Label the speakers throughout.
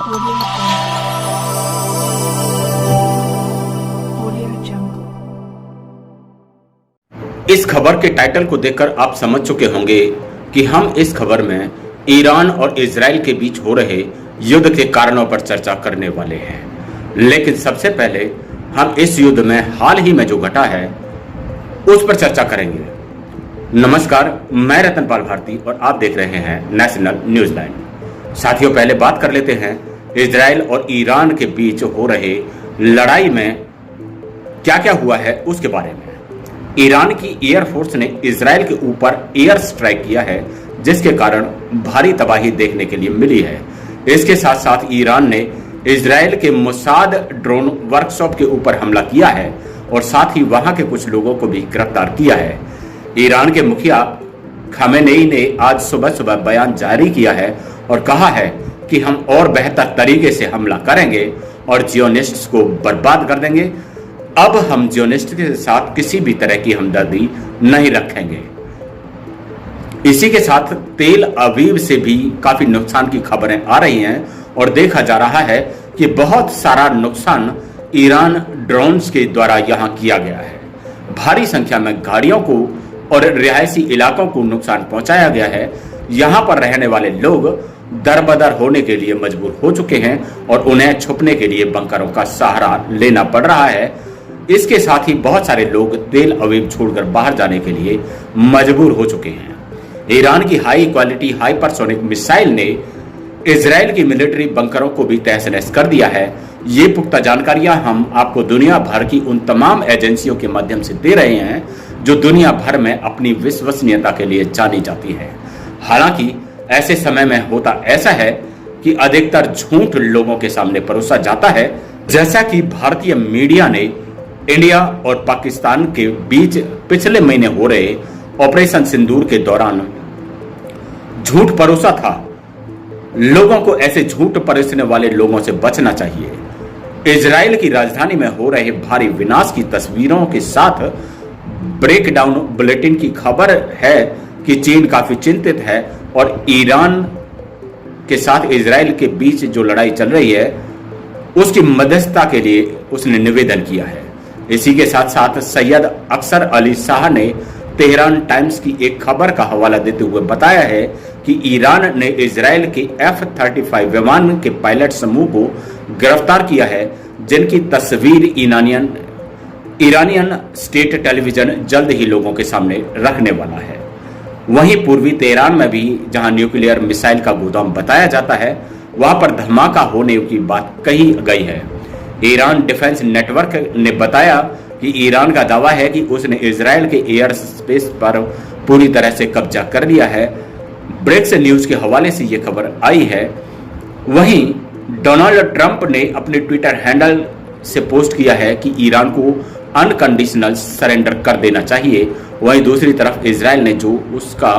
Speaker 1: Audio Jungle.
Speaker 2: इस खबर के टाइटल को देखकर आप समझ चुके होंगे कि हम इस खबर में ईरान और इजराइल के बीच हो रहे युद्ध के कारणों पर चर्चा करने वाले हैं। लेकिन सबसे पहले हम इस युद्ध में हाल ही में जो घटा है उस पर चर्चा करेंगे। नमस्कार, मैं रतनपाल भारती और आप देख रहे हैं नेशनल न्यूज लाइन। साथियों, पहले बात कर लेते हैं इजराइल और ईरान के बीच हो रहे लड़ाई में क्या क्या हुआ है उसके बारे में। ईरान की एयरफोर्स ने इजराइल के ऊपर एयर स्ट्राइक किया है, जिसके कारण भारी तबाही देखने के लिए मिली है। इसके साथ साथ ईरान ने इजराइल के मोसाद ड्रोन वर्कशॉप के ऊपर हमला किया है और साथ ही वहां के कुछ लोगों को भी गिरफ्तार किया है। ईरान के मुखिया खामेनेई ने आज सुबह सुबह बयान जारी किया है और कहा है कि हम और बेहतर तरीके से हमला करेंगे और जियोनिस्ट्स को बर्बाद कर देंगे। अब हम जियोनिस्ट के साथ किसी भी तरह की हमदर्दी नहीं रखेंगे। इसी के साथ तेल अवीव से भी काफी नुकसान की खबरें आ रही हैं और देखा जा रहा है कि बहुत सारा नुकसान ईरान ड्रोन्स के द्वारा यहां किया गया है। भारी संख्या में गाड़ियों को और रिहायशी इलाकों को नुकसान पहुंचाया गया है। यहां पर रहने वाले लोग दरबदर होने के लिए मजबूर हो चुके हैं और उन्हें छुपने के लिए बंकरों का सहारा लेना पड़ रहा है। इसके साथ ही बहुत सारे लोग तेल अवीव छोड़कर बाहर जाने के लिए मजबूर हो चुके हैं। ईरान की हाई क्वालिटी हाइपरसोनिक मिसाइल ने इजराइल की मिलिट्री बंकरों को भी तहस नहस कर दिया है। ये पुख्ता जानकारियां हम आपको दुनिया भर की उन तमाम एजेंसियों के माध्यम से दे रहे हैं जो दुनिया भर में अपनी विश्वसनीयता के लिए जानी जाती है। हालांकि ऐसे समय में होता ऐसा है कि अधिकतर झूठ लोगों के सामने परोसा जाता है, जैसा कि भारतीय मीडिया ने इंडिया और पाकिस्तान के बीच पिछले महीने हो रहे ऑपरेशन सिंदूर के दौरान झूठ परोसा था। लोगों को ऐसे झूठ परोसने वाले लोगों से बचना चाहिए। इजराइल की राजधानी में हो रहे भारी विनाश की तस्वीरों के साथ ब्रेकडाउन बुलेटिन की खबर है कि चीन काफी चिंतित है और ईरान के साथ इजराइल के बीच जो लड़ाई चल रही है उसकी मध्यस्थता के लिए उसने निवेदन किया है। इसी के साथ साथ सैयद अक्सर अली शाह ने तेहरान टाइम्स की एक खबर का हवाला देते हुए बताया है कि ईरान ने इजराइल के F-35 विमान के पायलट समूह को गिरफ्तार किया है, जिनकी तस्वीर ईरानियन स्टेट टेलीविजन जल्द ही लोगों के सामने रखने वाला है। वहीं पूर्वी तेहरान में भी जहां न्यूक्लियर मिसाइल का गोदाम बताया जाता है, वहां पर धमाका होने की बात कही गई है। ईरान डिफेंस नेटवर्क ने बताया कि ईरान का दावा है कि उसने इजराइल के एयर स्पेस पर पूरी तरह से कब्जा कर लिया है। ब्रेक्स न्यूज के हवाले से यह खबर आई है। वहीं डोनाल्ड ट्रंप ने अपने ट्विटर हैंडल से पोस्ट किया है कि ईरान को अनकंडीशनल सरेंडर कर देना चाहिए। वहीं दूसरी तरफ इजराइल ने जो उसका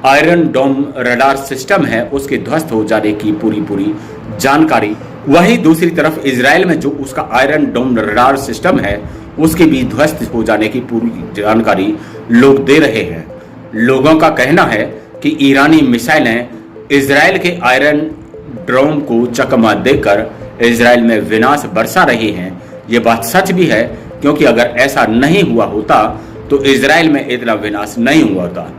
Speaker 2: आयरन डोम रडार सिस्टम है उसके ध्वस्त हो जाने की पूरी जानकारी वहीं दूसरी तरफ इजराइल में जो उसका आयरन डोम रडार सिस्टम है उसके भी ध्वस्त हो जाने की पूरी जानकारी लोग दे रहे हैं। लोगों का कहना है कि ईरानी मिसाइलें इजराइल के आयरन डोम को चकमा देकर इजराइल में विनाश बरसा रही हैं। ये बात सच भी है, क्योंकि अगर ऐसा नहीं हुआ होता तो इजराइल में इतना विनाश नहीं हुआ होता।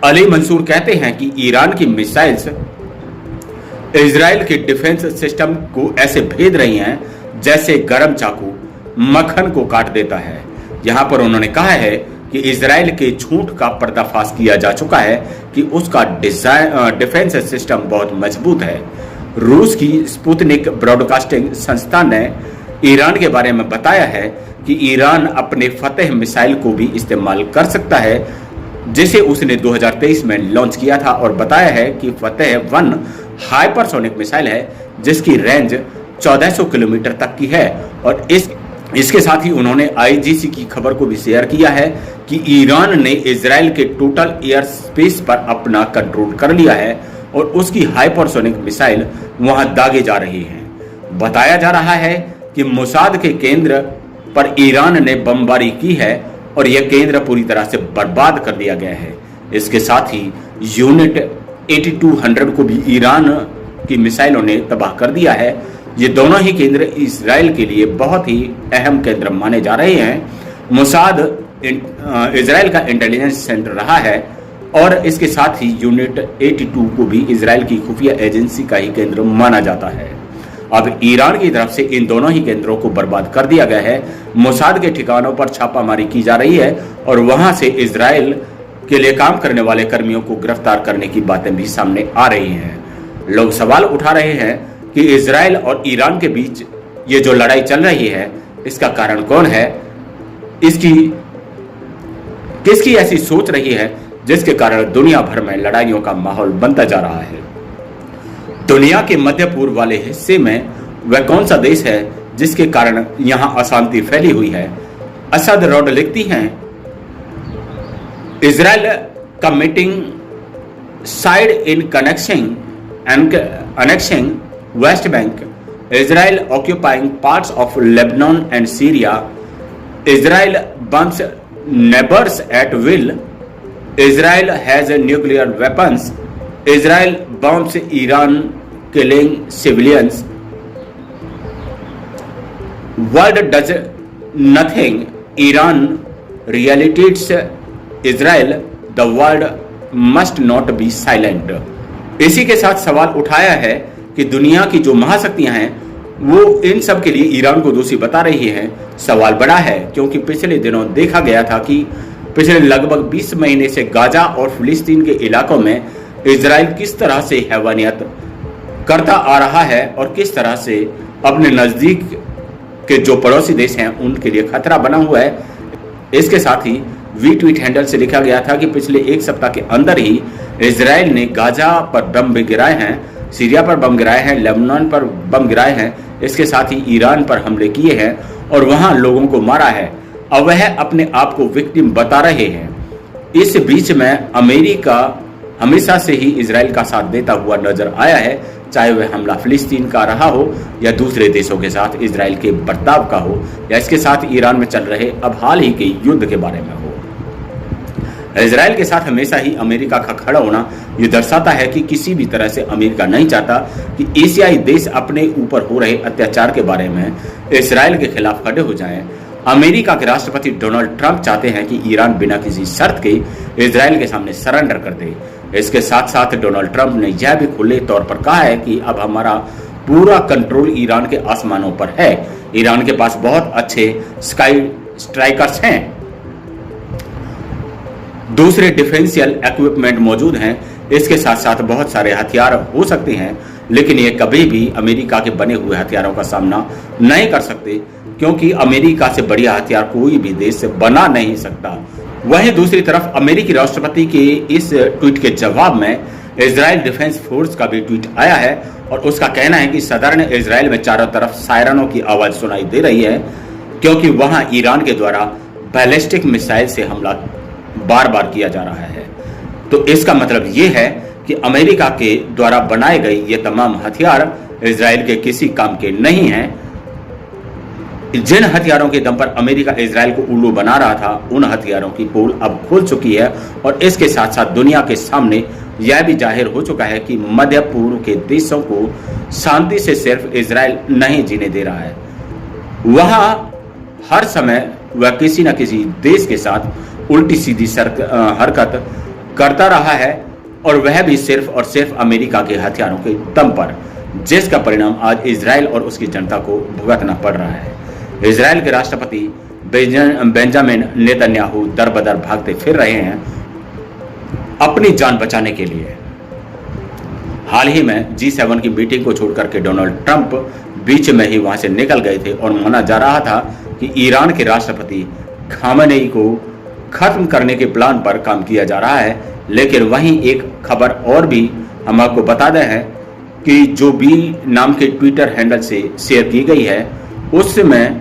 Speaker 2: अली मंसूर कहते हैं कि ईरान की मिसाइल्स इजराइल के डिफेंस सिस्टम को ऐसे भेद रही हैं जैसे गरम चाकू मक्खन को काट देता है। यहां पर उन्होंने कहा है कि इजराइल के झूठ का पर्दाफाश किया जा चुका है कि उसका डिफेंस सिस्टम बहुत मजबूत है। रूस की स्पुतनिक ब्रॉडकास्टिंग संस्थान ने ईरान के बारे में बताया है कि ईरान अपने फतेह मिसाइल को भी इस्तेमाल कर सकता है, जिसे उसने 2023 में लॉन्च किया था, और बताया है कि फतेह 1 हाइपरसोनिक मिसाइल है जिसकी रेंज 1400 किलोमीटर तक की है। और इसके साथ ही उन्होंने आईजीसी की खबर को भी शेयर किया है कि ईरान ने इजराइल के टोटल एयर स्पेस पर अपना कंट्रोल कर लिया है और उसकी हाइपरसोनिक मिसाइल वहां दागे जा रही हैं। बताया जा रहा है कि मोसाद के केंद्र पर ईरान ने बमबारी की है और यह केंद्र पूरी तरह से बर्बाद कर दिया गया है। इसके साथ ही यूनिट 8200 को भी ईरान की मिसाइलों ने तबाह कर दिया है। ये दोनों ही केंद्र इजराइल के लिए बहुत ही अहम केंद्र माने जा रहे हैं। मोसाद इजराइल का इंटेलिजेंस सेंटर रहा है और इसके साथ ही यूनिट 82 को भी इजराइल की खुफिया एजेंसी का ही केंद्र माना जाता है। अब ईरान की तरफ से इन दोनों ही केंद्रों को बर्बाद कर दिया गया है। मोसाद के ठिकानों पर छापामारी की जा रही है और वहां से इजराइल के लिए काम करने वाले कर्मियों को गिरफ्तार करने की बातें भी सामने आ रही हैं। लोग सवाल उठा रहे हैं कि इजराइल और ईरान के बीच ये जो लड़ाई चल रही है, इसका कारण कौन है? किसकी ऐसी सोच रही है जिसके कारण दुनिया भर में लड़ाइयों का माहौल बनता जा रहा है? दुनिया के मध्य पूर्व वाले हिस्से में वह कौन सा देश है जिसके कारण यहां अशांति फैली हुई है? असद रोड लिखती हैं, Israel committing side in annexing West Bank, Israel occupying parts of Lebanon and Syria, Israel bombs neighbors at will, Israel has nuclear weapons, Israel bombs Iran killing civilians, world does nothing, Iran retaliates Israel, the world must not be silent। इसी के साथ सवाल उठाया है कि दुनिया की जो महाशक्तियां हैं वो इन सब के लिए ईरान को दोषी बता रही हैं। सवाल बड़ा है क्योंकि पिछले दिनों देखा गया था कि पिछले लगभग 20 महीने से गाजा और फिलिस्तीन के इलाकों में इजराइल किस तरह से हैवानियत करता आ रहा है और किस तरह से अपने नज़दीक के जो पड़ोसी देश हैं उनके लिए खतरा बना हुआ है। इसके साथ ही वी ट्वीट हैंडल से लिखा गया था कि पिछले एक सप्ताह के अंदर ही इजराइल ने गाजा पर बम भी गिराए हैं, सीरिया पर बम गिराए हैं, लेबनान पर बम गिराए हैं, इसके साथ ही ईरान पर हमले किए हैं और वहां लोगों को मारा है। अब वह अपने आप को विक्टिम बता रहे हैं। इस बीच में अमेरिका हमेशा से ही इजराइल का साथ देता हुआ नजर आया है, चाहे वह हमला फिलिस्तीन का रहा हो या दूसरे देशों के साथ इजराइल के बर्ताव का हो या इसके साथ ईरान में चल रहे अब हाल ही के युद्ध के बारे में हो। इजराइल के साथ हमेशा ही अमेरिका का खड़ा होना ये दर्शाता है कि किसी भी तरह से अमेरिका नहीं चाहता कि एशियाई देश अपने ऊपर हो रहे अत्याचार के बारे में इजराइल के खिलाफ खड़े हो जाएं। अमेरिका के राष्ट्रपति डोनाल्ड ट्रंप चाहते हैं कि ईरान बिना किसी शर्त के इजराइल के सामने सरेंडर कर दे। इसके साथ साथ डोनाल्ड ट्रंप ने यह भी खुले तौर पर कहा है कि अब हमारा पूरा कंट्रोल ईरान के आसमानों पर है। ईरान के पास बहुत अच्छे स्काई स्ट्राइकर्स हैं, दूसरे डिफेंशियल इक्विपमेंट मौजूद हैं, इसके साथ साथ बहुत सारे हथियार हो सकते हैं, लेकिन ये कभी भी अमेरिका के बने हुए हथियारों का सामना नहीं कर सकते क्योंकि अमेरिका से बढ़िया हथियार कोई भी देश बना नहीं सकता। वहीं दूसरी तरफ अमेरिकी राष्ट्रपति के इस ट्वीट के जवाब में इजराइल डिफेंस फोर्स का भी ट्वीट आया है और उसका कहना है कि सदर्न इजराइल में चारों तरफ सायरनों की आवाज सुनाई दे रही है क्योंकि वहां ईरान के द्वारा बैलिस्टिक मिसाइल से हमला बार बार किया जा रहा है। तो इसका मतलब ये है कि अमेरिका के द्वारा बनाए गए ये तमाम हथियार इजराइल के किसी काम के नहीं हैं। जिन हथियारों के दम पर अमेरिका इजराइल को उल्लू बना रहा था उन हथियारों की पोल अब खुल चुकी है और इसके साथ साथ दुनिया के सामने यह भी जाहिर हो चुका है कि मध्य पूर्व के देशों को शांति से सिर्फ इजराइल नहीं जीने दे रहा है। वहां हर समय वह किसी न किसी देश के साथ उल्टी सीधी हरकत करता रहा है और वह भी सिर्फ और सिर्फ अमेरिका के हथियारों के दम पर, जिसका परिणाम आज इजराइल और उसकी जनता को भुगतना पड़ रहा है। इजराइल के राष्ट्रपति बेंजामिन नेतन्याहू दर बदर भागते फिर रहे हैं अपनी जान बचाने के लिए। हाल ही में G7 की मीटिंग को छोड़कर के डोनाल्ड ट्रंप बीच में ही वहां से निकल गए थे और माना जा रहा था कि ईरान के राष्ट्रपति खामेनेई को खत्म करने के प्लान पर काम किया जा रहा है। लेकिन वहीं एक खबर और भी हम आपको बता दें हैं कि जो बी नाम के ट्विटर हैंडल से शेयर की गई है उसमें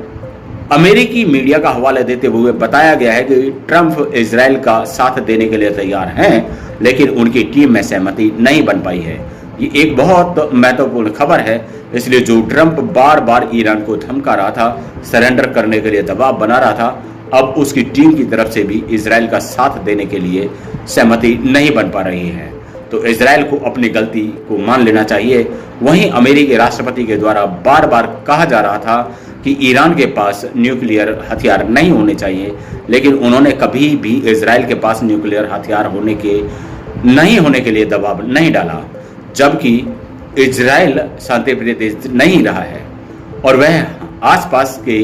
Speaker 2: अमेरिकी मीडिया का हवाला देते हुए बताया गया है कि ट्रंप इजराइल का साथ देने के लिए तैयार हैं, लेकिन उनकी टीम में सहमति नहीं बन पाई है। ये एक बहुत महत्वपूर्ण खबर है, इसलिए जो ट्रंप बार बार ईरान को धमका रहा था, सरेंडर करने के लिए दबाव बना रहा था, अब उसकी टीम की तरफ से भी इजराइल का साथ देने के लिए सहमति नहीं बन पा रही है। तो इजराइल को अपनी गलती को मान लेना चाहिए। वहीं अमेरिकी राष्ट्रपति के द्वारा बार बार कहा जा रहा था कि ईरान के पास न्यूक्लियर हथियार नहीं होने चाहिए, लेकिन उन्होंने कभी भी इजराइल के पास न्यूक्लियर हथियार नहीं होने के लिए दबाव नहीं डाला, जबकि इजराइल शांतिप्रिय देश नहीं रहा है और वह आसपास के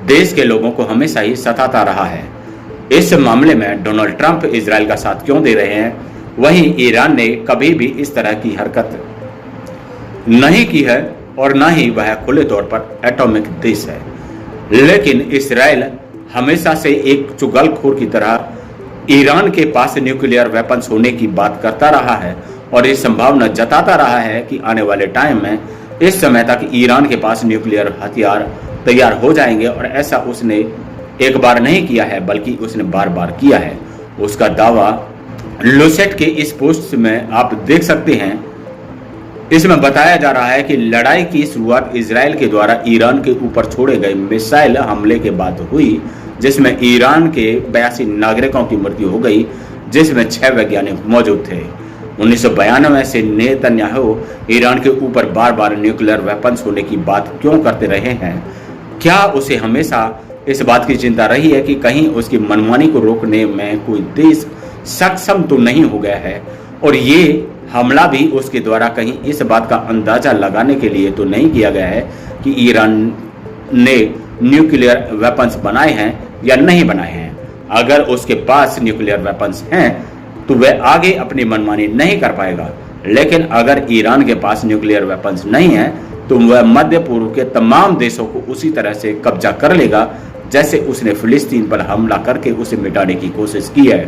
Speaker 2: देश के लोगों को हमेशा ही सताता रहा है। इस मामले में डोनाल्ड ट्रंप इजराइल का साथ क्यों दे रहे हैं? वहीं ईरान ने कभी भी इस तरह की हरकत नहीं की है और न ही वह खुले तौर पर एटॉमिक देश है, लेकिन इजराइल हमेशा से एक चुगलखोर की तरह ईरान के पास न्यूक्लियर वेपन्स होने की बात करता रहा है और ये संभावना जताता रहा है कि आने वाले टाइम में इस समय तक ईरान के पास न्यूक्लियर हथियार तैयार हो जाएंगे। और ऐसा उसने एक बार नहीं किया है बल्कि उसने बार बार किया है। उसका दावा लुसेट के इस पोस्ट में आप देख सकते हैं। इसमें बताया जा रहा है कि लड़ाई की शुरुआत इजराइल के द्वारा ईरान के ऊपर छोड़े गए मिसाइल हमले के बाद हुई, जिसमें ईरान के 82 नागरिकों की मृत्यु हो गई, जिसमें 6 वैज्ञानिक मौजूद थे। 1992 से नेतन्याहू ईरान के ऊपर बार बार न्यूक्लियर वेपन्स होने की बात क्यों करते रहे हैं? क्या उसे हमेशा इस बात की चिंता रही है कि कहीं उसकी मनमानी को रोकने में कोई देश सक्षम तो नहीं हो गया है? और ये हमला भी उसके द्वारा कहीं इस बात का अंदाजा लगाने के लिए तो नहीं किया गया है कि ईरान ने न्यूक्लियर वेपन्स बनाए हैं या नहीं बनाए हैं। अगर उसके पास न्यूक्लियर वेपन्स हैं तो वह आगे अपनी मनमानी नहीं कर पाएगा, लेकिन अगर ईरान के पास न्यूक्लियर वेपन्स नहीं है तो वह मध्य पूर्व के तमाम देशों को उसी तरह से कब्जा कर लेगा जैसे उसने फिलिस्तीन पर हमला करके उसे मिटाने की कोशिश की है।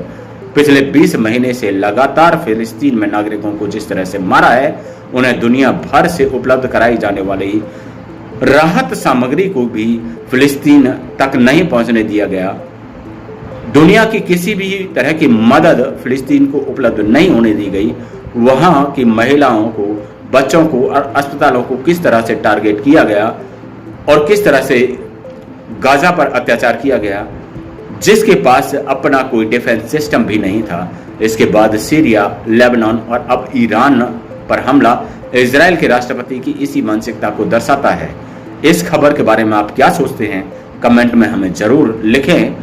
Speaker 2: पिछले 20 महीने से लगातार फिलिस्तीन में नागरिकों को जिस तरह से मारा है, उन्हें दुनिया भर से उपलब्ध कराई जाने वाली राहत सामग्री को भी फिलिस्तीन तक नहीं पहुंचने दिया गया। दुनिया की किसी भी तरह की मदद फिलिस्तीन को उपलब्ध नहीं होने दी गई। वहां की महिलाओं को, बच्चों को और अस्पतालों को किस तरह से टारगेट किया गया और किस तरह से गाजा पर अत्याचार किया गया, जिसके पास अपना कोई डिफेंस सिस्टम भी नहीं था। इसके बाद सीरिया, लेबनान और अब ईरान पर हमला इजराइल के राष्ट्रपति की इसी मानसिकता को दर्शाता है। इस खबर के बारे में आप क्या सोचते हैं? कमेंट में हमें जरूर लिखें।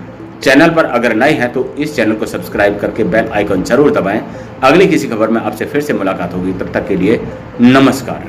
Speaker 2: चैनल पर अगर नए हैं तो इस चैनल को सब्सक्राइब करके बेल आइकन जरूर दबाएं। अगली किसी खबर में आपसे फिर से मुलाकात होगी, तब तक के लिए नमस्कार।